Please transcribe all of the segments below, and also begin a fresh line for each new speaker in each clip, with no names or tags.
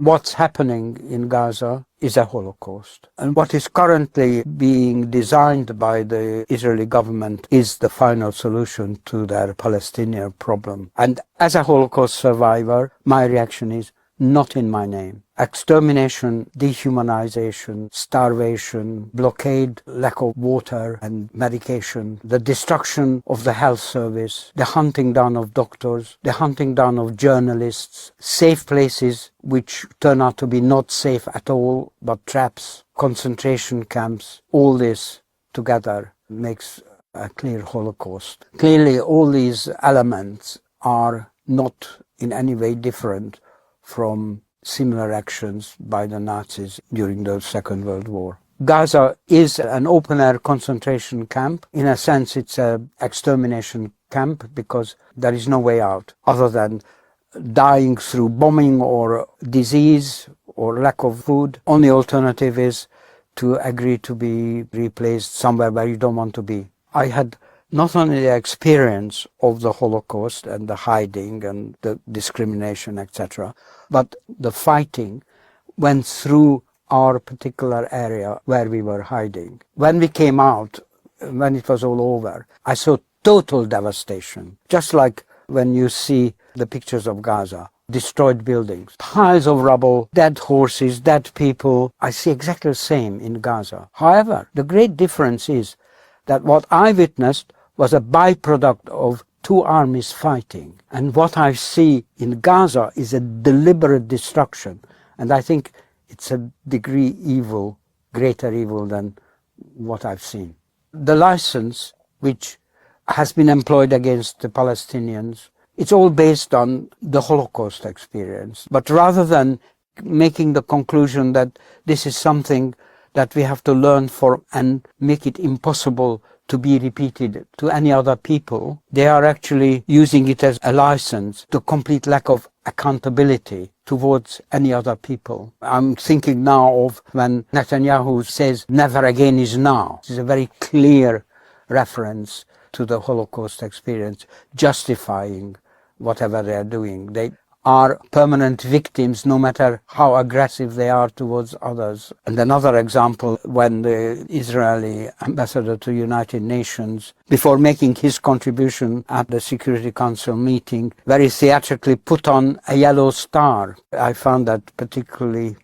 What's happening in Gaza is a Holocaust. And what is currently being designed by the Israeli government is the final solution to their Palestinian problem. And as a Holocaust survivor, my reaction is not in my name. Extermination, dehumanization, starvation, blockade, lack of water and medication, the destruction of the health service, the hunting down of doctors, the hunting down of journalists, safe places which turn out to be not safe at all, but traps, concentration camps, all this together makes a clear Holocaust. Clearly, all these elements are not in any way different from similar actions by the Nazis during the Second World War. Gaza is an open-air concentration camp. In a sense, it's an extermination camp because there is no way out other than dying through bombing or disease or lack of food. Only alternative is to agree to be replaced somewhere where you don't want to be. I had not only the experience of the Holocaust and the hiding and the discrimination, etc., but the fighting went through our particular area where we were hiding. When we came out, when it was all over, I saw total devastation. Just like when you see the pictures of Gaza, destroyed buildings, piles of rubble, dead horses, dead people. I see exactly the same in Gaza. However, the great difference is that what I witnessed was a byproduct of two armies fighting. And what I see in Gaza is a deliberate destruction. And I think it's a degree evil, greater evil than what I've seen. The license which has been employed against the Palestinians, it's all based on the Holocaust experience. But rather than making the conclusion that this is something that we have to learn from and make it impossible to be repeated to any other people, they are actually using it as a license to complete lack of accountability towards any other people. I'm thinking now of when Netanyahu says never again is now. This is a very clear reference to the Holocaust experience, justifying whatever they are doing. They are permanent victims no matter how aggressive they are towards others. And another example, when the Israeli ambassador to United Nations, before making his contribution at the Security Council meeting, very theatrically put on a yellow star. I found that particularly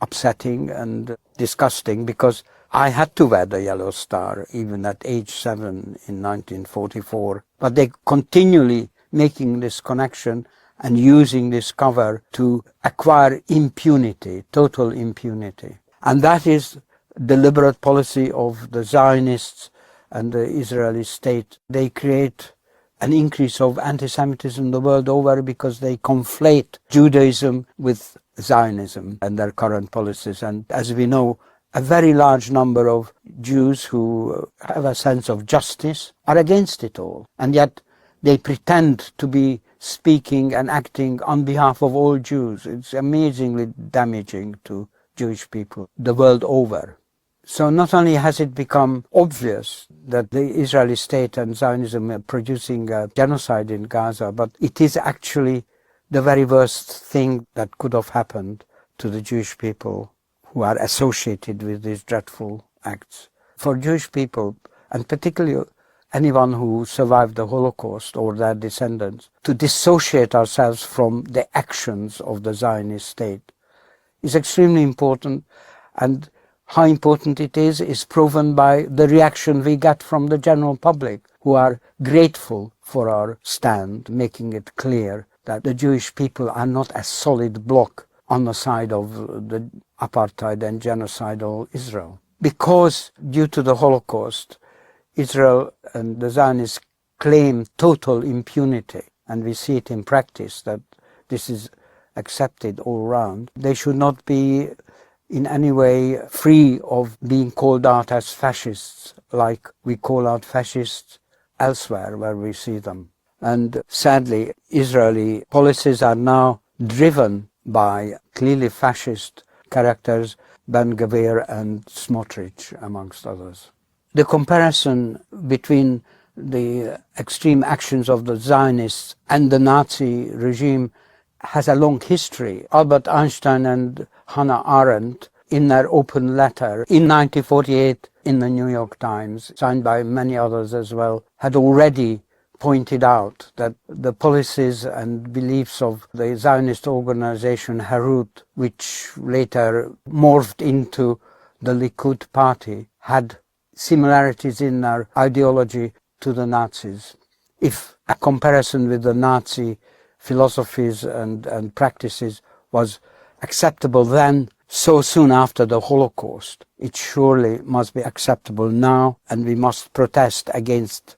upsetting and disgusting because I had to wear the yellow star even at age 7 in 1944. But they continually making this connection and using this cover to acquire impunity, total impunity. And that is deliberate policy of the Zionists and the Israeli state. They create an increase of anti-Semitism the world over because they conflate Judaism with Zionism and their current policies. And as we know, a very large number of Jews who have a sense of justice are against it all. And yet they pretend to be speaking and acting on behalf of all Jews. It's amazingly damaging to Jewish people the world over. So not only has it become obvious that the Israeli state and Zionism are producing a genocide in Gaza, but it is actually the very worst thing that could have happened to the Jewish people who are associated with these dreadful acts. For Jewish people, and particularly anyone who survived the Holocaust or their descendants, to dissociate ourselves from the actions of the Zionist state is extremely important, and how important it is proven by the reaction we get from the general public, who are grateful for our stand, making it clear that the Jewish people are not a solid bloc on the side of the apartheid and genocidal Israel. Because due to the Holocaust, Israel and the Zionists claim total impunity, and we see it in practice that this is accepted all around. They should not be in any way free of being called out as fascists, like we call out fascists elsewhere where we see them. And sadly, Israeli policies are now driven by clearly fascist characters, Ben Gvir and Smotrich, amongst others. The comparison between the extreme actions of the Zionists and the Nazi regime has a long history. Albert Einstein and Hannah Arendt, in their open letter in 1948 in the New York Times, signed by many others as well, had already pointed out that the policies and beliefs of the Zionist organization Herut, which later morphed into the Likud party, had similarities in their ideology to the Nazis. If a comparison with the Nazi philosophies and practices was acceptable then, so soon after the Holocaust, it surely must be acceptable now, and we must protest against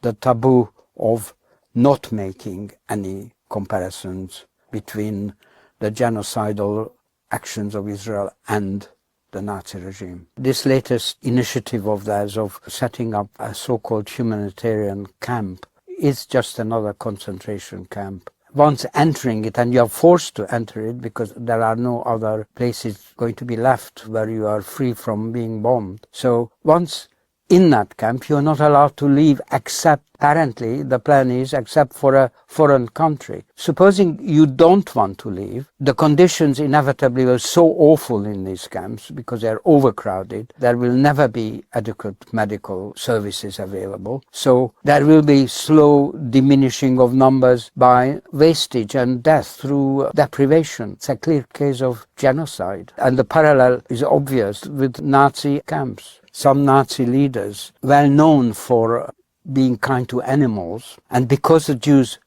the taboo of not making any comparisons between the genocidal actions of Israel and the Nazi regime. This latest initiative of theirs of setting up a so-called humanitarian camp is just another concentration camp. Once entering it, and you are forced to enter it because there are no other places going to be left where you are free from being bombed. So once in that camp, you are not allowed to leave except, apparently, the plan is, except for a foreign country. Supposing you don't want to leave, the conditions inevitably were so awful in these camps because they are overcrowded. There will never be adequate medical services available. So there will be slow diminishing of numbers by wastage and death through deprivation. It's a clear case of genocide. And the parallel is obvious with Nazi camps. Some Nazi leaders, well known for being kind to animals, and because the Jews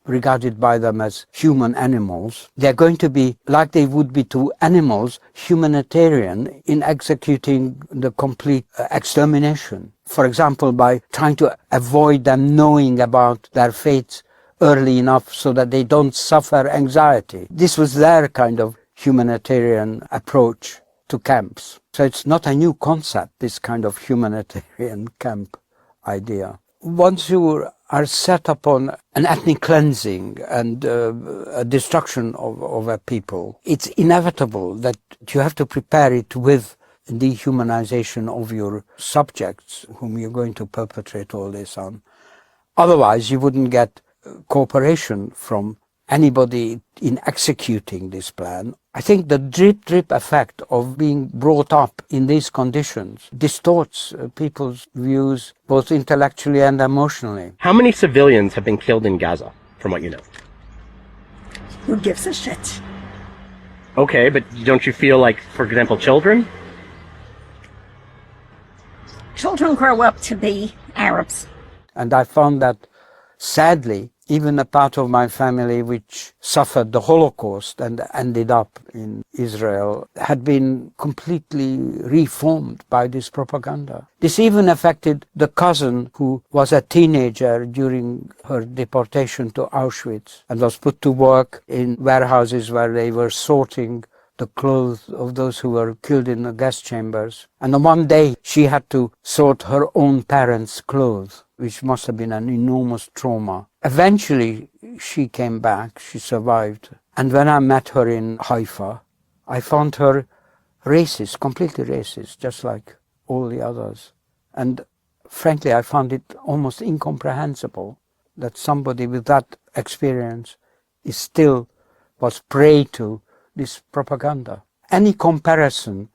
regarded by them as human animals, they're going to be, like they would be to animals, humanitarian in executing the complete extermination. For example, by trying to avoid them knowing about their fates early enough so that they don't suffer anxiety. This was their kind of humanitarian approach to camps. So it's not a new concept, this kind of humanitarian camp idea. Once you are set upon an ethnic cleansing and a destruction of a people, it's inevitable that you have to prepare it with dehumanization of your subjects whom you're going to perpetrate all this on. Otherwise, you wouldn't get cooperation from anybody in executing this plan. I think the drip effect of being brought up in these conditions distorts people's views both intellectually and emotionally.
How many civilians have been killed in Gaza, from what you know?
Who gives a shit?
Okay, but don't you feel like, for example, children?
Children grow up to be Arabs.
And I found that, sadly, even a part of my family which suffered the Holocaust and ended up in Israel had been completely reformed by this propaganda. This even affected the cousin who was a teenager during her deportation to Auschwitz and was put to work in warehouses where they were sorting the clothes of those who were killed in the gas chambers. And on one day she had to sort her own parents' clothes, which must have been an enormous trauma. Eventually she came back, she survived. And when I met her in Haifa, I found her racist, completely racist, just like all the others. And frankly, I found it almost incomprehensible that somebody with that experience is still was prey to this propaganda. Any comparison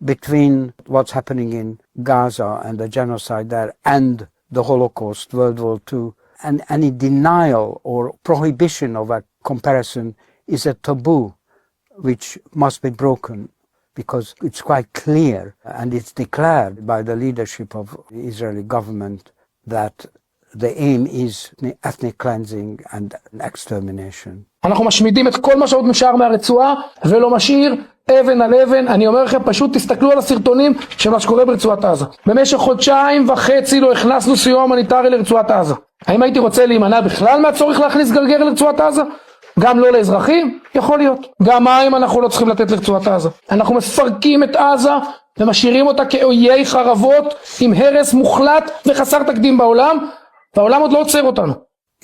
between what's happening in Gaza and the genocide there and the Holocaust, World War II, and any denial or prohibition of a comparison is a taboo which must be broken, because it's quite clear and it's declared by the leadership of the Israeli government that the aim is ethnic cleansing and extermination.
אנחנו משמידים את כל מה שעוד נשאר מהרצועה ולא משאיר אבן על אבן. אני אומר לכם, פשוט תסתכלו על הסרטונים של מה שקורה ברצועת עזה. במשך 1.5 חודשים לא הכנסנו סיוע הומניטרי לרצועת עזה. האם הייתי רוצה להימנע בכלל מהצורך להכניס גרגר לרצועת עזה? גם לא לאזרחים? יכול להיות. גם מים אנחנו לא צריכים לתת לרצועת עזה. אנחנו מפרקים את עזה ומשאירים אותה כאויי חרבות עם הרס מוחלט וחסר תקדים בעולם, והעולם עוד לא עוצר אותנו.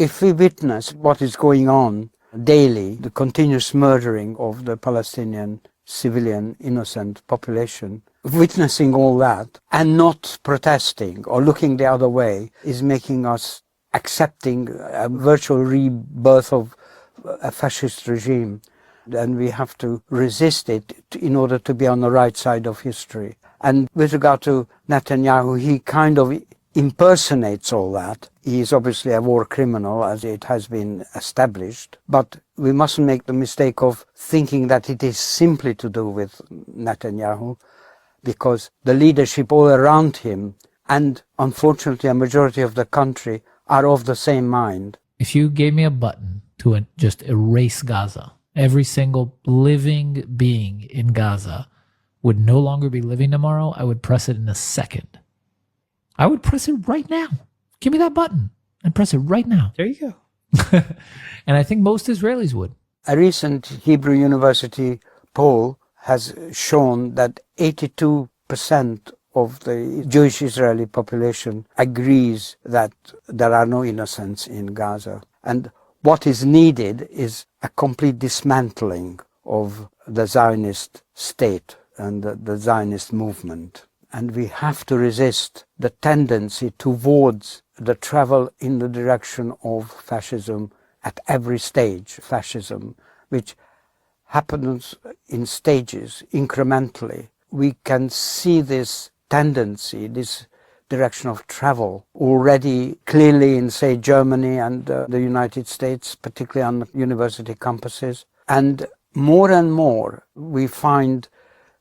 If we witness what is going on daily, the continuous murdering of the Palestinian civilian innocent population, witnessing all that and not protesting or looking the other way is making us accepting a virtual rebirth of a fascist regime, then we have to resist it in order to be on the right side of history. And with regard to Netanyahu, he kind of impersonates all that. He is obviously a war criminal, as it has been established, but we mustn't make the mistake of thinking that it is simply to do with Netanyahu, because the leadership all around him, and unfortunately a majority of the country, are of the same mind.
If you gave me a button to just erase Gaza, every single living being in Gaza would no longer be living tomorrow, I would press it in a second. I would press it right now. Give me that button and press it right now.
There you go.
And I think most Israelis would.
A recent Hebrew University poll has shown that 82% of the Jewish Israeli population agrees that there are no innocents in Gaza. And what is needed is a complete dismantling of the Zionist state and the Zionist movement. And we have to resist the tendency towards the travel in the direction of fascism at every stage, fascism, which happens in stages, incrementally. We can see this tendency, this direction of travel already clearly in, say, Germany and the United States, particularly on university campuses. And more we find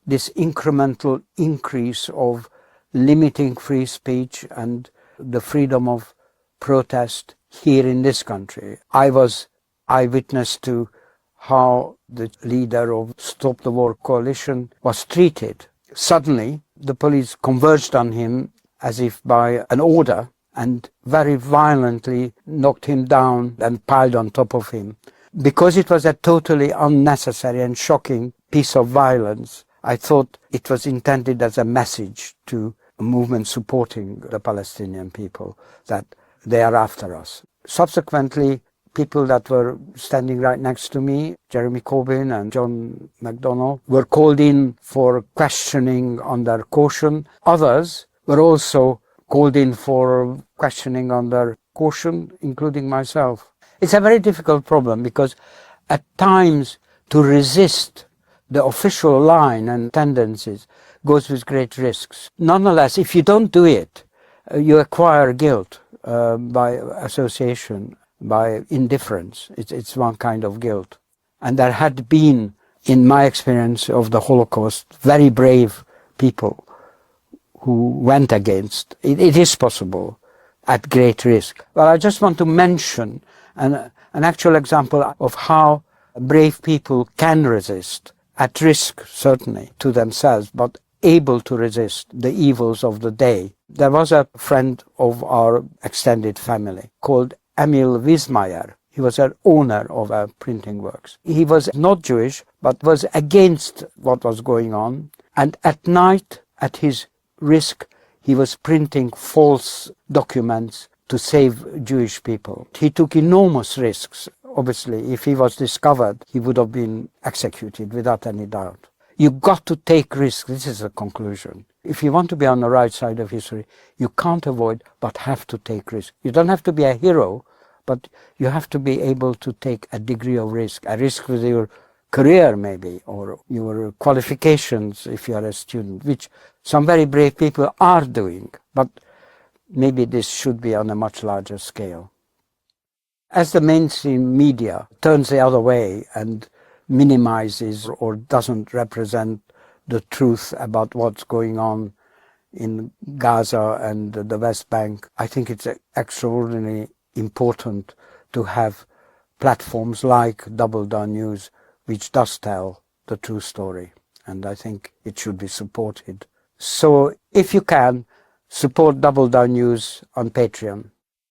this incremental increase of limiting free speech and the freedom of protest here in this country. I was eyewitness to how the leader of Stop the War Coalition was treated. Suddenly, the police converged on him as if by an order and very violently knocked him down and piled on top of him. Because it was a totally unnecessary and shocking piece of violence, I thought it was intended as a message to a movement supporting the Palestinian people that they are after us. Subsequently, people that were standing right next to me, Jeremy Corbyn and John McDonnell, were called in for questioning on their caution. Others were also called in for questioning on their caution, including myself. It's a very difficult problem because at times to resist the official line and tendencies goes with great risks. Nonetheless, if you don't do it, you acquire guilt by association, by indifference. It's one kind of guilt. And there had been, in my experience of the Holocaust, very brave people who went against. It is possible at great risk. Well, I just want to mention an actual example of how brave people can resist, at risk certainly to themselves, but able to resist the evils of the day. There was a friend of our extended family called Emil Wiesmeyer. He was an owner of a printing works. He was not Jewish, but was against what was going on. And at night, at his risk, he was printing false documents to save Jewish people. He took enormous risks. Obviously, if he was discovered, he would have been executed without any doubt. You've got to take risks. This is the conclusion. If you want to be on the right side of history, you can't avoid but have to take risks. You don't have to be a hero, but you have to be able to take a degree of risk, a risk with your career maybe, or your qualifications if you are a student, which some very brave people are doing, but maybe this should be on a much larger scale. As the mainstream media turns the other way and minimizes or doesn't represent the truth about what's going on in Gaza and the West Bank, I think it's extraordinarily important to have platforms like Double Down News, which does tell the true story, and I think it should be supported. So if you can, support Double Down News on Patreon.